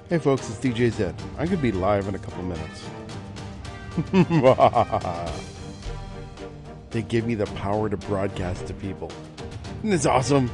Hey folks, it's DJ Zed. I'm going to be live in a couple minutes. They give me the power to broadcast to people. Isn't this awesome?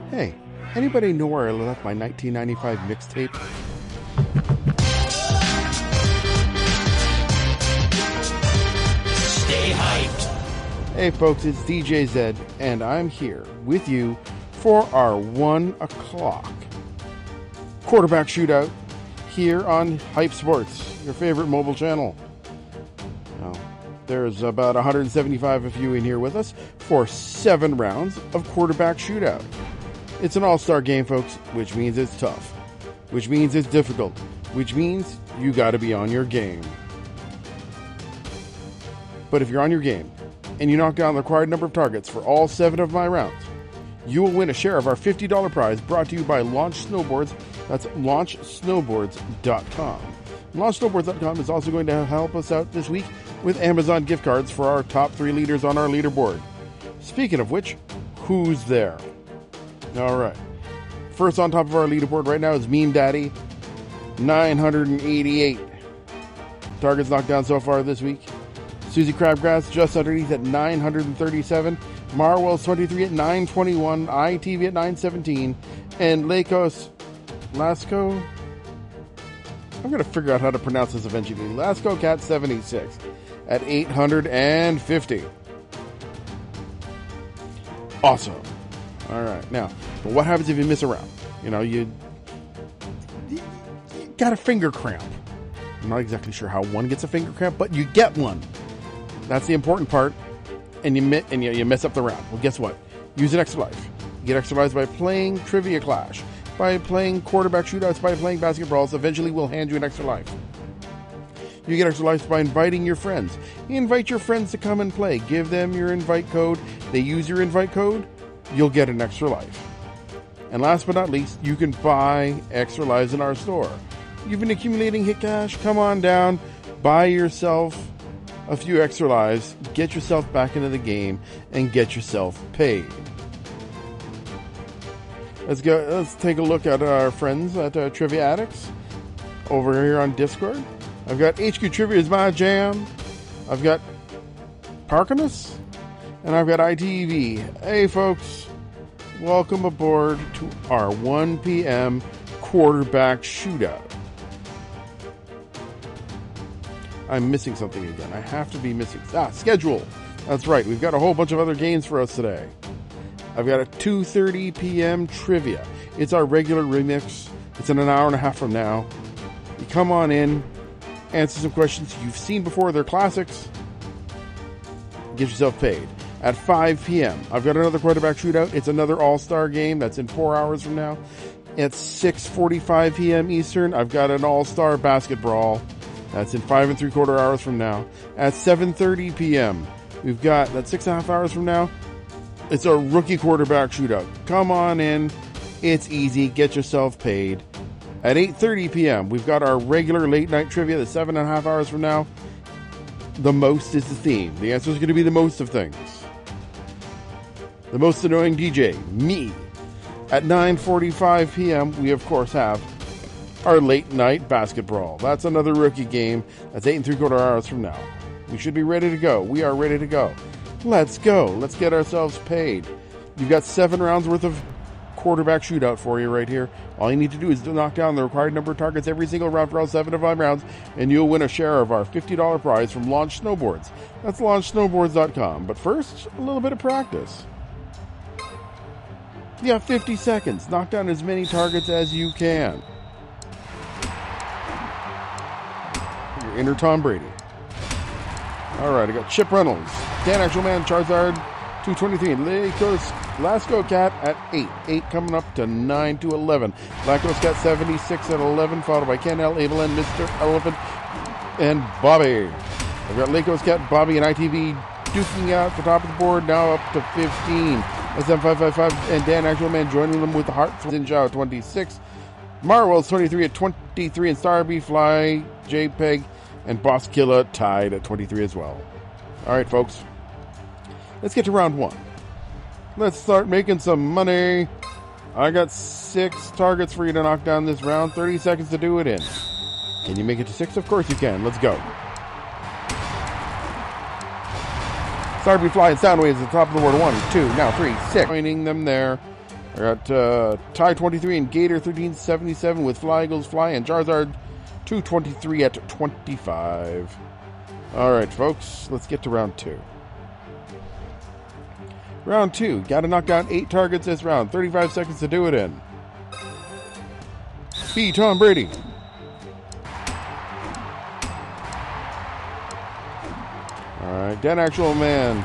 Hey, anybody know where I left my 1995 mixtape? Stay hyped. Hey folks, it's DJ Zed, and I'm here with you for our 1 o'clock quarterback shootout here on HypSports, your favorite mobile channel. Now, there's about 175 of you in here with us for 7 rounds of quarterback shootout. It's an all-star game, folks, which means it's tough, which means it's difficult, which means you got to be on your game. But if you're on your game and you knock down the required number of targets for all 7 of my rounds, you will win a share of our $50 prize brought to you by Launch Snowboards. That's launchsnowboards.com. Launchsnowboards.com is also going to help us out this week with Amazon gift cards for our top 3 leaders on our leaderboard. Speaking of which, who's there? All right. First on top of our leaderboard right now is Mean Daddy, 988 targets knocked down so far this week. Susie Crabgrass just underneath at 937. Marwell's 23 at 921. ITV at 917. And Lasco. I'm going to figure out how to pronounce this eventually. Lasco Cat 76 at 850. Awesome. All right. Now, but what happens if you miss a round? You know, you got a finger cramp. I'm not exactly sure how one gets a finger cramp, but you get one. That's the important part. And you mess up the round. Well, guess what? Use an extra life. You get extra lives by playing Trivia Clash, by playing quarterback shootouts, by playing basketballs. Eventually, we'll hand you an extra life. You get extra lives by inviting your friends. You invite your friends to come and play. Give them your invite code. They use your invite code. You'll get an extra life. And last but not least, you can buy extra lives in our store. You've been accumulating hit cash? Come on down, buy yourself a few extra lives, get yourself back into the game, and get yourself paid. Let's take a look at our friends at Trivia Addicts over here on Discord. I've got HQ Trivia is my jam. I've got Parkinus. And I've got ITV. Hey, folks. Welcome aboard to our 1 p.m. quarterback shootout. I'm missing something again. I have to be missing... schedule. That's right. We've got a whole bunch of other games for us today. I've got a 2:30 p.m. trivia. It's our regular remix. It's in an hour and a half from now. You come on in, answer some questions you've seen before. They're classics. Get yourself paid. At 5 p.m., I've got another quarterback shootout. It's another all-star game. That's in 4 hours from now. At 6:45 p.m. Eastern, I've got an all-star basketball. That's in 5 3/4 hours from now. At 7:30 p.m., we've got, that's 6.5 hours from now, it's a rookie quarterback shootout. Come on in. It's easy. Get yourself paid. At 8:30 p.m., we've got our regular late night trivia that's 7.5 hours from now. The most is the theme. The answer is going to be the most of things. The most annoying DJ, me. At 9:45 p.m., we of course have our late night basketball. That's another rookie game. That's 8 3/4 hours from now. We should be ready to go. We are ready to go. Let's go. Let's get ourselves paid. You've got 7 rounds worth of quarterback shootout for you right here. All you need to do is to knock down the required number of targets every single round for all 7 of 5 rounds, and you'll win a share of our $50 prize from Launch Snowboards. That's launchsnowboards.com. But first, a little bit of practice. You have 50 seconds. Knock down as many targets as you can. Your inner Tom Brady. All right, I got Chip Reynolds, Dan Actual Man, Charizard, 223, and Lasco Cat at 8. 8 coming up to 9 to 11. Lacos Cat 76 at 11, followed by Ken L, Abel, and Mr. Elephant, and Bobby. I've got Lacos Cat, Bobby, and ITV duking out the top of the board, now up to 15. SM555 and Dan Actual Man joining them with the Heart Zinjao at 26. Marwell's 23 at 23, and Starby, Fly, JPEG, and Boss Killa tied at 23 as well. All right, folks. Let's get to round 1. Let's start making some money. I got 6 targets for you to knock down this round. 30 seconds to do it in. Can you make it to 6? Of course you can. Let's go. Starby, Fly, and Soundwaves at the top of the board. 1, 2, now 3, 6. Joining them there. I got Ty 23 and Gator 1377 with Fly Eagles Fly and Charizard 223 at 25. All right, folks, let's get to round 2. Round 2, got to knock down 8 targets this round. 35 seconds to do it in. B. Tom Brady. All right, Dan Actual Man,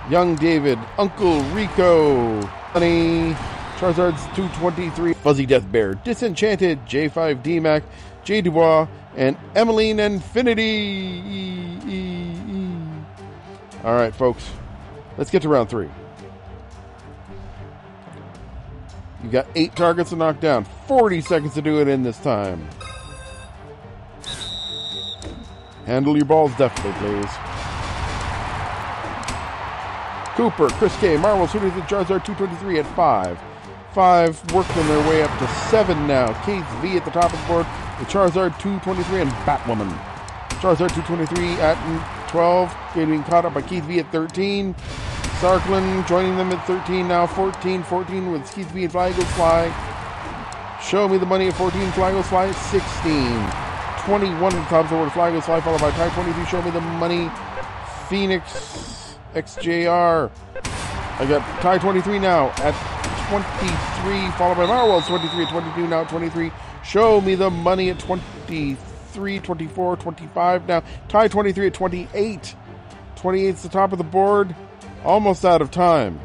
Young David, Uncle Rico, Honey, Charizard's 223, Fuzzy Death Bear, Disenchanted, J5 DMAC, J Dubois, and Emmeline Infinity. All right, folks, let's get to round 3. You've got 8 targets to knock down. 40 seconds to do it in this time. Handle your balls deftly, please. Cooper, Chris K, Marvel, Suitors, and Charizard 223 at 5. 5 working their way up to 7 now. Keith V at the top of the board with Charizard 223 and Batwoman. Charizard 223 at 12, getting caught up by Keith V at 13. Sarklin joining them at 13 now. 14 with Keith V and Fly Eagles Fly. Show me the money at 14. Fly Eagles Fly at 16. 21 at the top of the board. Fly Eagles Fly followed by Type 23. Show me the money. Phoenix XJR. I got Ty 23 now at 23, followed by Marwell's 23 at 22, now at 23. Show me the money at 23, 24, 25 now. Ty 23 at 28. 28's the top of the board. Almost out of time.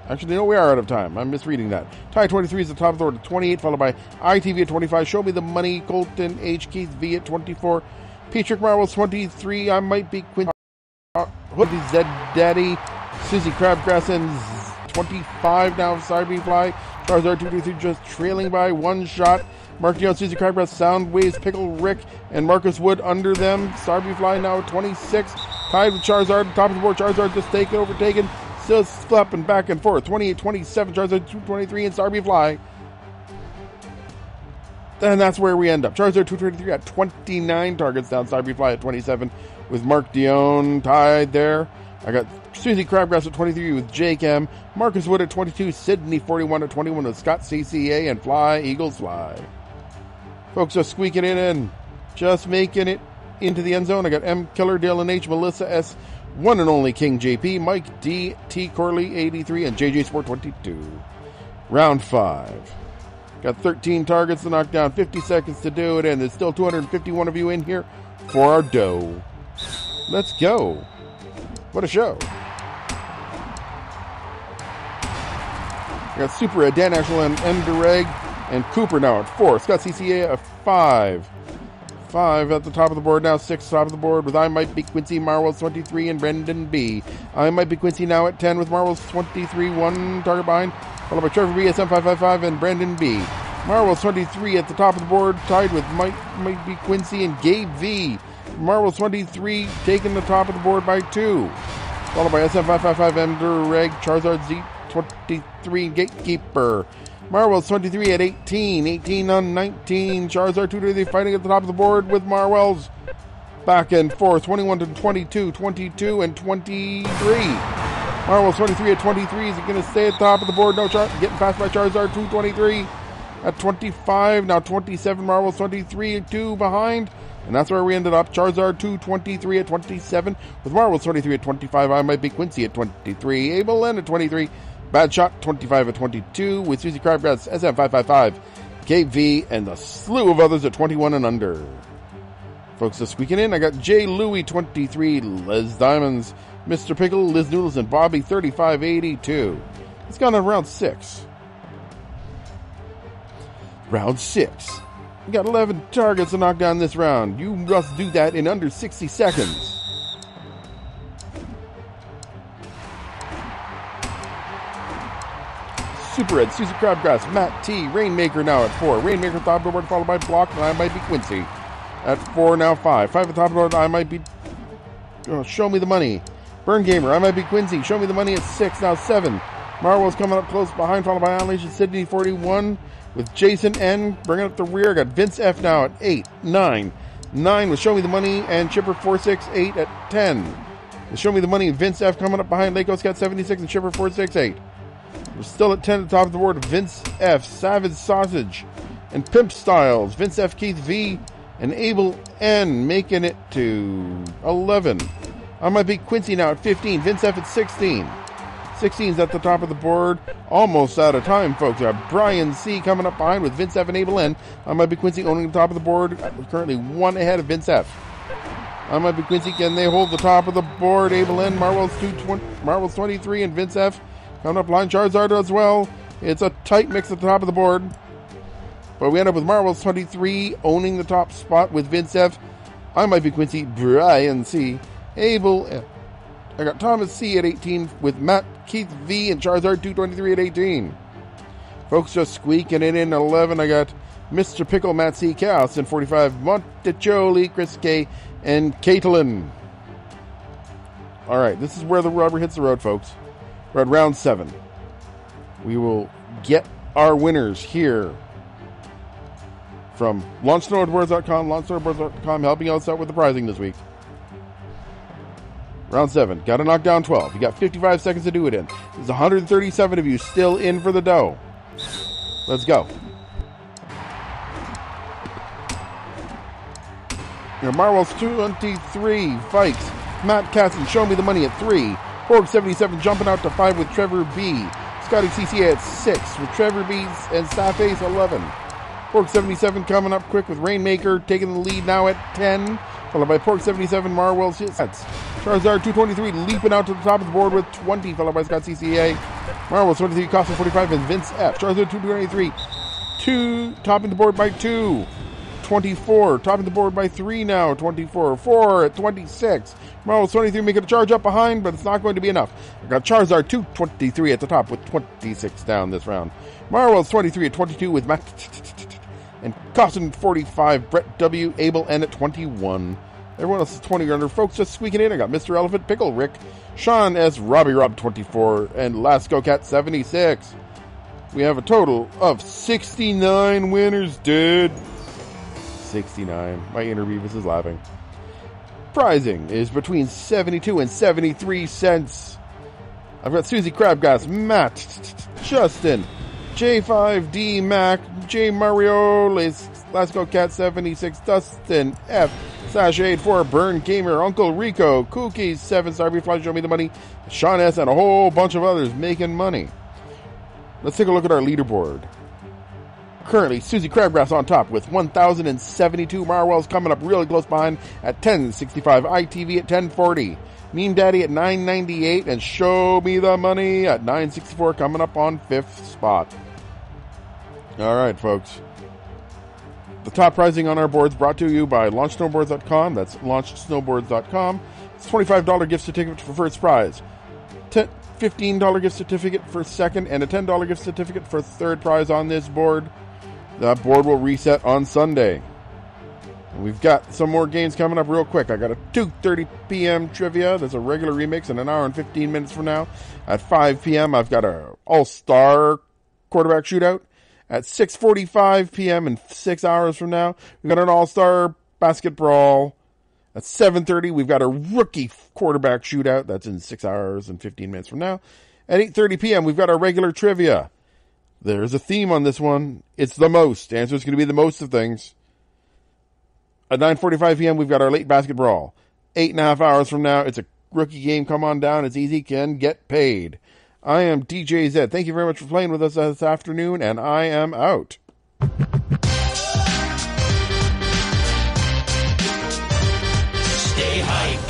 Actually, no, we are out of time. I'm misreading that. Ty 23 is the top of the board at 28, followed by ITV at 25. Show me the money. Colton H. Keith V at 24. Patrick Marwell's 23. I might be Quinn. Hoodie Zed Daddy, Susie Crabgrass, and 25 now. Starby Fly, Charizard 223 just trailing by 1 shot. Mark Dion, Susie Crabgrass, Soundwaves, Pickle Rick, and Marcus Wood under them. Starby Fly now at 26. Tied with Charizard, top of the board. Charizard just overtaken. Still flapping back and forth. 28, 27, Charizard 223, and Starby Fly. And that's where we end up. Charizard 223 at 29 targets down. Starby Fly at 27 with Mark Dion tied there. I got Susie Crabgrass at 23 with Jake M. Marcus Wood at 22. Sydney 41 at 21 with Scott CCA and Fly Eagles Fly. Folks are squeaking it in. Just making it into the end zone. I got M. Killer, Dylan H. Melissa S. One and only King JP. Mike D. T. Corley 83 and JJ Sport 22. Round 5. Got 13 targets to knock down, 50 seconds to do it, and there's still 251 of you in here for our dough. Let's go. What a show. Got Super at Dan Actual and Endereg, and Cooper now at 4. Scott CCA at 5. 5 at the top of the board now, 6 top of the board with I Might Be Quincy, Marwell's 23, and Brendan B. I Might Be Quincy now at 10 with Marwell's 23, 1 target behind, followed by Trevor B, SM555, and Brandon B. Marvel's 23 at the top of the board, tied with Might Be Quincy and Gabe V. Marvel's 23 taking the top of the board by 2. Followed by SM555, Emder Charizard Z23, Gatekeeper. Marvel's 23 at 18. 18 on 19. Charizard 2 fighting at the top of the board with Marwell's back and forth. 21 to 22, 22 and 23. Marvel's 23 at 23. Is he going to stay at the top of the board? No, getting passed by Charizard 223 at 25. Now 27. Marvel's 23, 2 behind. And that's where we ended up. Charizard 223 at 27. With Marvel's 23 at 25. I Might Be Quincy at 23. Abel N at 23. Bad Shot 25 at 22. With Susie Crabgrass, SM555, KV, and the slew of others at 21 and under. Folks, this weekend in, I got J. Louie 23, Les Diamonds, Mr. Pickle, Liz Noodles, and Bobby 3582. It's gone on round 6. Round 6. We got 11 targets to knock down this round. You must do that in under 60 seconds. Super Ed, Susie Crabgrass, Matt T, Rainmaker now at 4. Rainmaker top of the board followed by Block, and I Might Be Quincy. At 4, now 5. 5 at the top of the board, I Might Be... Show Me the Money. Burn Gamer, I Might Be Quincy. Show Me the Money at 6, now 7. Marvel's coming up close behind, followed by Annihilation Sydney 41. With Jason N bringing up the rear. Got Vince F now at 8, 9. 9 with Show Me the Money and Chipper 468 at 10. With Show Me the Money, Vince F coming up behind Lake Scott 76 and Chipper 468. We're still at 10 at the top of the board. Vince F, Savage Sausage, and Pimp Styles. Vince F, Keith V, and Abel N making it to 11. I Might Be Quincy now at 15. Vince F at 16. 16's at the top of the board. Almost out of time, folks. Brian C coming up behind with Vince F and Abel N. I Might Be Quincy owning the top of the board. Currently 1 ahead of Vince F. I Might Be Quincy. Can they hold the top of the board? Abel N, Marvel's 23, and Vince F coming up behind Charizard as well. It's a tight mix at the top of the board. But we end up with Marvel's 23 owning the top spot with Vince F. I Might Be Quincy, Brian C, Abel F. I got Thomas C at 18 with Matt Keith V and Charizard 223 at 18. Folks just squeaking it in 11. I got Mr. Pickle, Matt C, Chaos in 45, Monticelli, Chris K, and Caitlin. All right, this is where the rubber hits the road, folks. We're at round 7. We will get our winners here from LaunchSnowboards.com, helping us out with the prizing this week. Round 7. Got to knock down 12. You got 55 seconds to do it in. There's 137 of you still in for the dough. Let's go. Your Marvel's 23 fights. Matt Katzen, Show Me the Money at 3. Porg 77 jumping out to 5 with Trevor B. Scotty CCA at 6 with Trevor B and Staff Ace 11. Porg 77 coming up quick with Rainmaker taking the lead now at 10. Followed by Pork 77, Marwell's sets. Charizard 223 leaping out to the top of the board with 20, followed by Scott CCA. Marwell's 23, Costa 45, and Vince F. Charizard 223, 2, topping the board by 2. 24, topping the board by 3 now. 24, 4 at 26. Marwell's 23 making a charge up behind, but it's not going to be enough. I got Charizard 223 at the top with 26 down this round. Marwell's 23 at 22 with Matt and Costin 45, Brett W, Abel N at 21. Everyone else is 20 under. Folks just squeaking in. I got Mr. Elephant, Pickle Rick, Sean S, Robbie Rob 24, and Lasco Cat 76. We have a total of 69 winners, dude. 69. My inner Beavis is laughing. Prizing is between 72 and 73 cents. I've got Susie Crabgrass, Matt, Justin, J5D Mac, J Mario, Lasco Cat 76, Dustin F, Sasha 84, Burn Gamer, Uncle Rico, Cookies 7, Starby Fly, Show Me the Money, Sean S, and a whole bunch of others making money. Let's take a look at our leaderboard. Currently, Susie Crabgrass on top with 1,072. Marwell's coming up really close behind at 1065. ITV at 1040. Meme Daddy at 998. And Show Me the Money at 964 coming up on 5th spot. All right, folks. The top prizing on our boards brought to you by LaunchSnowboards.com. That's LaunchSnowboards.com. It's a $25 gift certificate for first prize. $15 gift certificate for second, and a $10 gift certificate for third prize on this board. That board will reset on Sunday. And we've got some more games coming up real quick. I got a 2:30 p.m. trivia. That's a regular remix in an hour and 15 minutes from now. At 5 p.m., I've got a all-star quarterback shootout. At 6:45 p.m. in 6 hours from now, we've got an all-star basketball. At 7:30, we've got a rookie quarterback shootout. That's in 6 hours and 15 minutes from now. At 8:30 p.m., we've got our regular trivia. There's a theme on this one. It's the most. The answer is going to be the most of things. At 9:45 p.m., we've got our late basketball. 8.5 hours from now, it's a rookie game. Come on down. It's easy. Can get paid. I am DJ Zed. Thank you very much for playing with us this afternoon, and I am out. Stay hyped.